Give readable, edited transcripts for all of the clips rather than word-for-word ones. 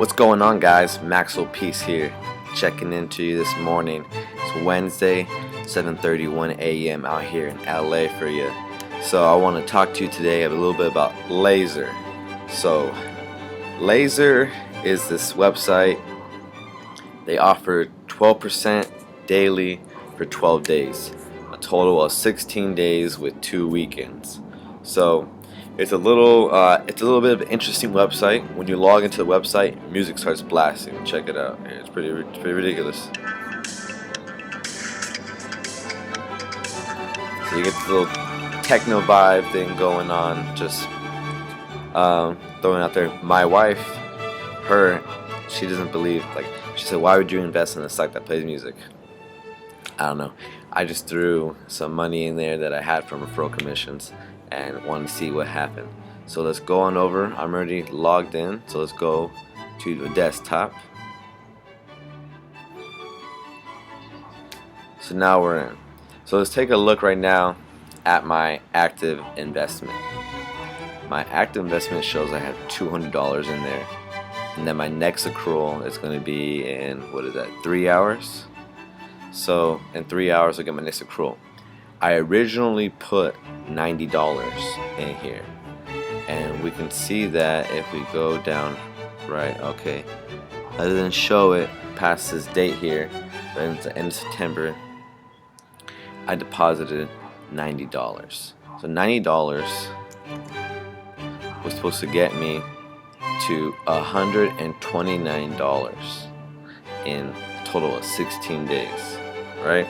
What's going on, guys? Maxwell Peace here, checking into you this morning. It's Wednesday, 7:31 a.m. out here in LA for you. So I want to talk to you today a little bit about Laser. So Laser is this website. They offer 12% daily for 12 days, a total of 16 days with 2 weekends. So it's a little bit of an interesting website. When you log into the website, music starts blasting. Check it out. It's pretty ridiculous. So you get this little techno vibe thing going on, just throwing out there. My wife, she doesn't believe. She said, "Why would you invest in a site that plays music?" I don't know. I just threw some money in there that I had from referral commissions and wanted to see what happened. So let's go on over. I'm already logged in, so let's go to the desktop. So now we're in. So let's take a look right now at my active investment. My active investment shows I have $200 in there, and then my next accrual is going to be in, 3 hours. So in 3 hours I'll get my next accrual. I originally put $90 in here, and we can see that if we go down right, okay, I didn't show it past this date here, but it's the end of September. I deposited $90. So $90 was supposed to get me to $129 in a total of 16 days, right?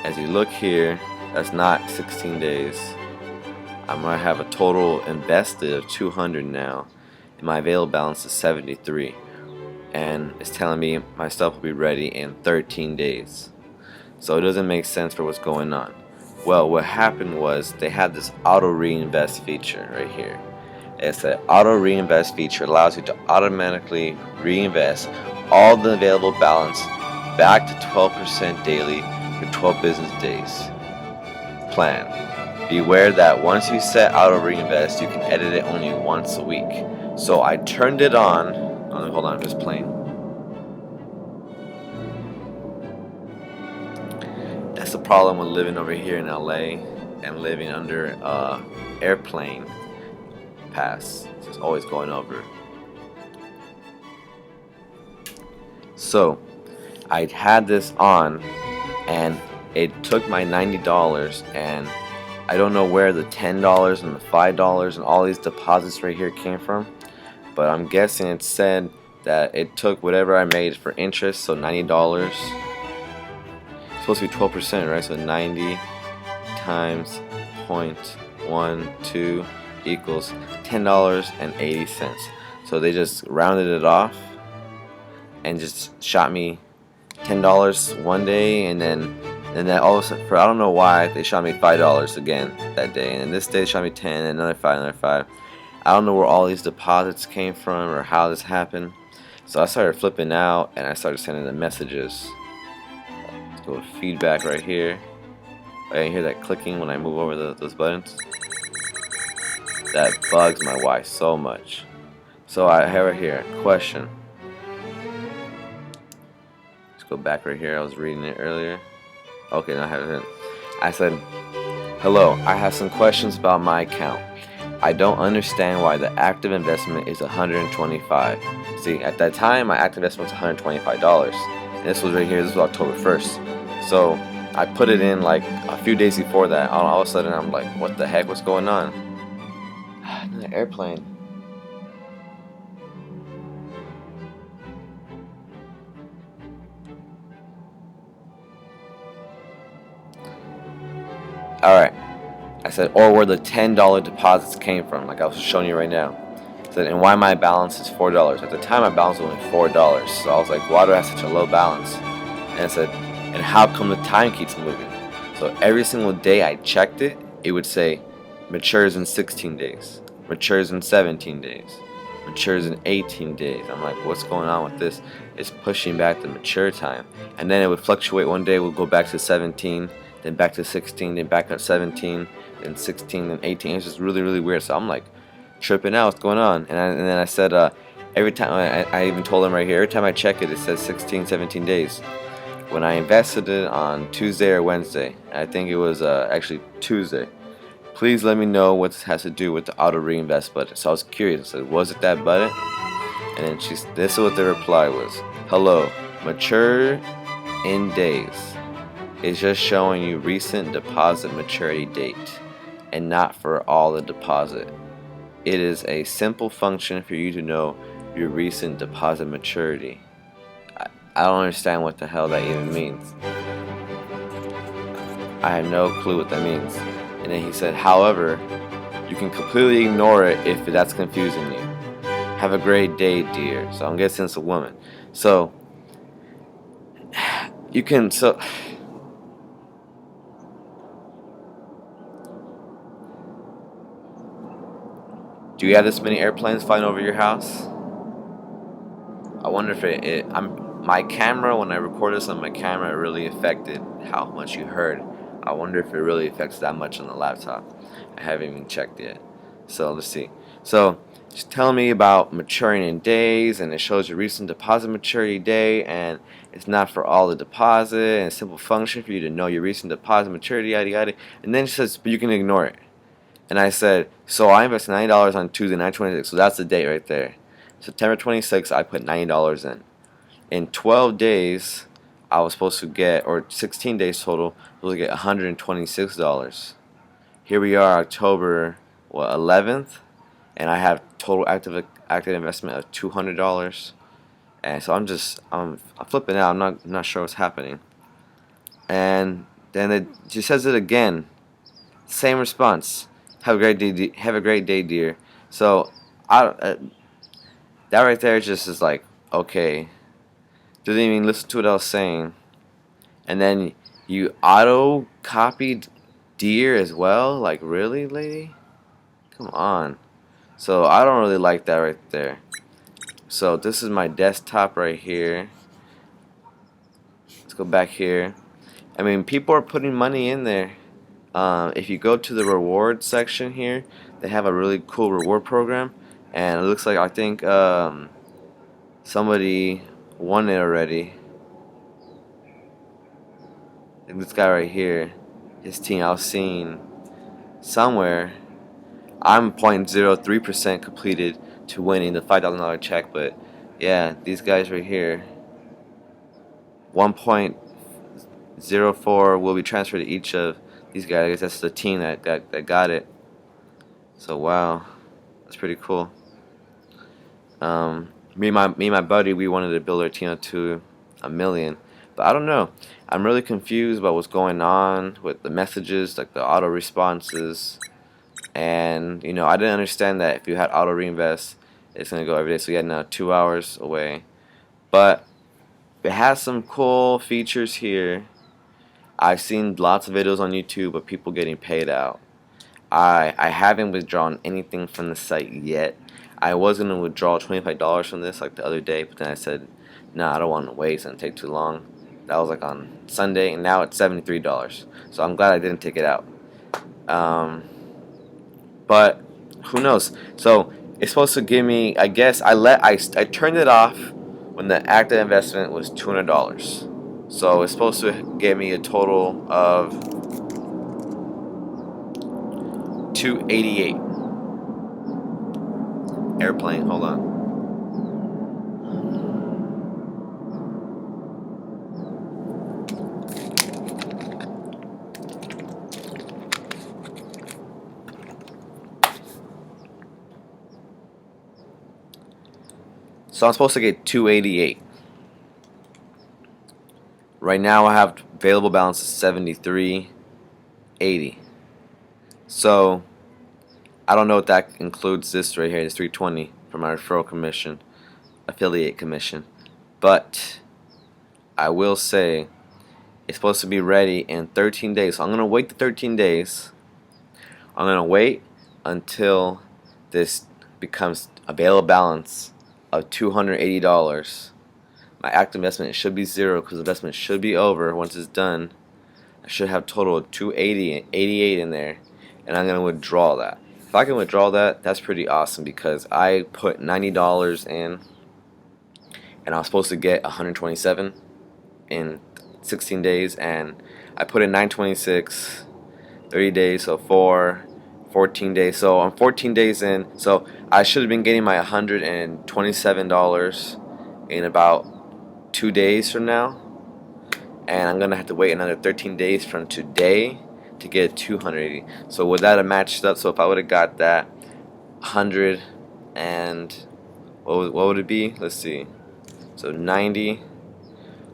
As you look here, that's not 16 days. I'm gonna have a total invested of 200 now, and my available balance is 73, and it's telling me my stuff will be ready in 13 days. So it doesn't make sense for what's going on. Well, what happened was they had this auto reinvest feature right here. It's an auto reinvest feature, allows you to automatically reinvest all the available balance back to 12% daily for 12 business days. Plan. Beware that once you set auto reinvest, you can edit it only once a week. So I turned it on. Oh, hold on, I'm just playing. That's the problem with living over here in LA and living under airplane pass. It's just always going over. So I had this on, and it took my $90, and I don't know where the $10 and the $5 and all these deposits right here came from, but I'm guessing it said that it took whatever I made for interest. So $90, it's supposed to be 12%, right? So 90 times 0.12 equals $10.80. So they just rounded it off and just shot me $10 one day, and then all of a sudden, I don't know why, they shot me $5 again that day, and then this day they shot me 10, and another 5, another 5. I don't know where all these deposits came from or how this happened. So I started flipping out, and I started sending them messages. Let's go with feedback right here. I can hear that clicking when I move over those buttons. That bugs my wife so much. So I have right here, question. Go back right here. I was reading it earlier. Okay, now I have it. I said, "Hello, I have some questions about my account. I don't understand why the active investment is $125. See, at that time, my active investment was $125. And this was right here. This was October 1st. So I put it in like a few days before that. All of a sudden, I'm like, what the heck? What's going on? Another airplane. Alright, I said, or where the $10 deposits came from, like I was showing you right now. I said, and why my balance is $4. At the time, my balance was only $4. So I was like, why do I have such a low balance? And I said, and how come the time keeps moving? So every single day I checked it, it would say, matures in 16 days, matures in 17 days, matures in 18 days. I'm like, what's going on with this? It's pushing back the mature time. And then it would fluctuate. One day it would go back to 17, then back to 16, then back up 17, then 16, then 18. It's just really, really weird. So I'm like tripping out. What's going on? And then I said, Every time I even told him right here, every time I check it, it says 16, 17 days. When I invested it on Tuesday or Wednesday, I think it was actually Tuesday. Please let me know what this has to do with the auto reinvest button. So I was curious. I said, was it that button? And then this is what the reply was. Hello, mature in days. It's just showing you recent deposit maturity date and not for all the deposit. It is a simple function for you to know your recent deposit maturity. I don't understand what the hell that even means. I have no clue what that means. And then he said, however, you can completely ignore it if that's confusing you. Have a great day, dear. So I'm guessing it's a woman. So you can do you have this many airplanes flying over your house? I wonder if my camera, when I recorded this on my camera, it really affected how much you heard. I wonder if it really affects that much on the laptop. I haven't even checked yet. So let's see. So it's telling me about maturing in days, and it shows your recent deposit maturity day, and it's not for all the deposit, and a simple function for you to know your recent deposit maturity, yada yada. And then it says, but you can ignore it. And I said, so I invested $90 on Tuesday, 9/26. So that's the date right there. September 26th, I put $90 in. In 12 days, I was supposed to get, or 16 days total, I was supposed to get $126. Here we are, October 11th, and I have total active investment of $200. And so I'm flipping out. I'm not sure what's happening. And then it just says it again. Same response. Have a great day. Have a great day, dear. So that right there just is like, okay, didn't even listen to what I was saying, and then you auto copied dear as well. Like, really, lady? Come on. So I don't really like that right there. So this is my desktop right here. Let's go back here. I mean, people are putting money in there. If you go to the reward section here, they have a really cool reward program, and it looks like I think somebody won it already. And this guy right here, his team, I was seeing somewhere. I'm 0.03% completed to winning the $5,000 check, but yeah, these guys right here, 1.04 will be transferred to each of these guys. I guess that's the team that got it. So wow, that's pretty cool. Me and my buddy, we wanted to build our team up to 1,000,000, but I don't know. I'm really confused about what's going on with the messages, like the auto responses, and I didn't understand that if you had auto reinvest, it's gonna go every day. So we had now 2 hours away, but it has some cool features here. I've seen lots of videos on YouTube of people getting paid out. I haven't withdrawn anything from the site yet. I was going to withdraw $25 from this like the other day, but then I said, nah, I don't want to wait, it's going to take too long. That was like on Sunday, and now it's $73. So I'm glad I didn't take it out. But who knows? So it's supposed to give me, I guess, I turned it off when the active investment was $200. So it's supposed to give me a total of $288. Airplane, hold on. So I'm supposed to get 288. Right now I have available balance of 73.80. So I don't know if that includes this right here, this 320 for my referral commission, affiliate commission. But I will say it's supposed to be ready in 13 days. So I'm going to wait the 13 days. I'm going to wait until this becomes available balance of $280. My active investment should be zero because the investment should be over once it's done. I should have total of 280 and 88 in there, and I'm going to withdraw that. if I can withdraw that, that's pretty awesome because I put $90 in and I was supposed to get 127 in 16 days, and I put in 926, 30 days, so 14 days. So I'm 14 days in, so I should have been getting my $127 in about 2 days from now, and I'm gonna have to wait another 13 days from today to get 280. So would that have matched up? So if I would have got that 100 and what would it be? Let's see. So 90,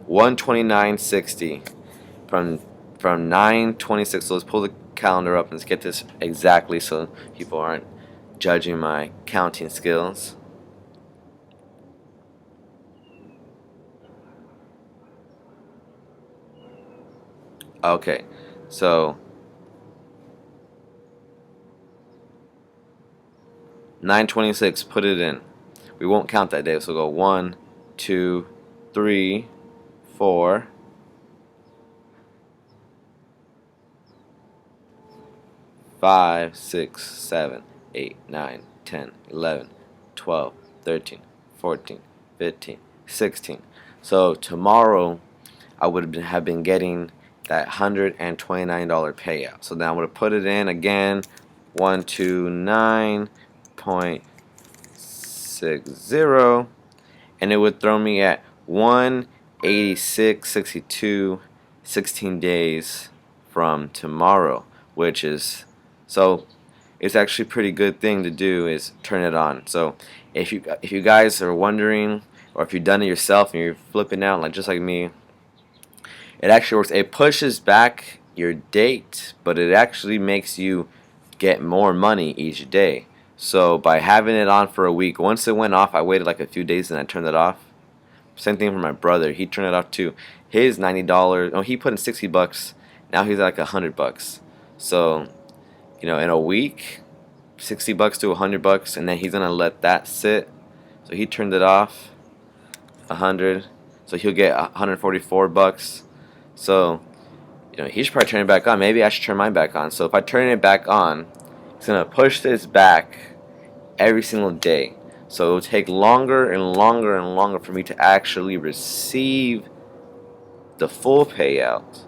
129.60 from 926. So let's pull the calendar up and let's get this exactly so people aren't judging my counting skills. Okay, so 926, put it in. We won't count that day, so we'll go 1, 2, 3, 4, 5, 6, 7, 8, 9, 10, 11, 12, 13, 14, 15, 16. So tomorrow I would have been getting that $129 payout. So now I'm going to put it in again, 129.60, and it would throw me at 186.62, 16 days from tomorrow, which is, so it's actually a pretty good thing to do is turn it on. So if you guys are wondering, or if you've done it yourself and you're flipping out like just like me, it actually works. It pushes back your date, but it actually makes you get more money each day. So by having it on for a week, once it went off, I waited like a few days and I turned it off. Same thing for my brother. He turned it off too. His $90. Oh, he put in $60. Now he's at like $100. So, in a week, $60 to $100, and then he's gonna let that sit. So he turned it off. 100. So he'll get $144. So, he should probably turn it back on. Maybe I should turn mine back on. So if I turn it back on, it's gonna push this back every single day. So it will take longer and longer and longer for me to actually receive the full payout.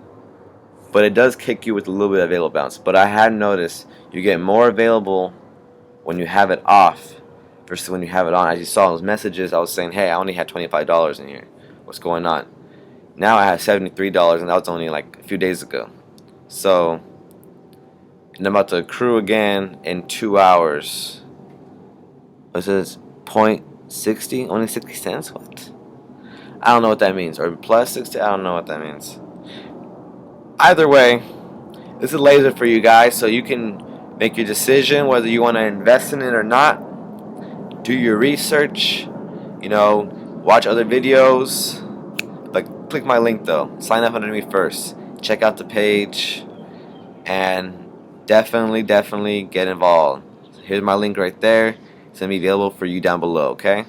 But it does kick you with a little bit of available balance. But I had noticed you get more available when you have it off versus when you have it on. As you saw in those messages, I was saying, hey, I only had $25 in here. What's going on? Now I have $73, and that was only like a few days ago. So, and I'm about to accrue again in 2 hours. What is .60? Only 60 cents? What? I don't know what that means. Or plus 60? I don't know what that means. Either way, this is laser for you guys, so you can make your decision whether you want to invest in it or not. Do your research. Watch other videos. But click my link though. Sign up under me first. Check out the page. And definitely get involved. Here's my link right there. It's going to be available for you down below, okay?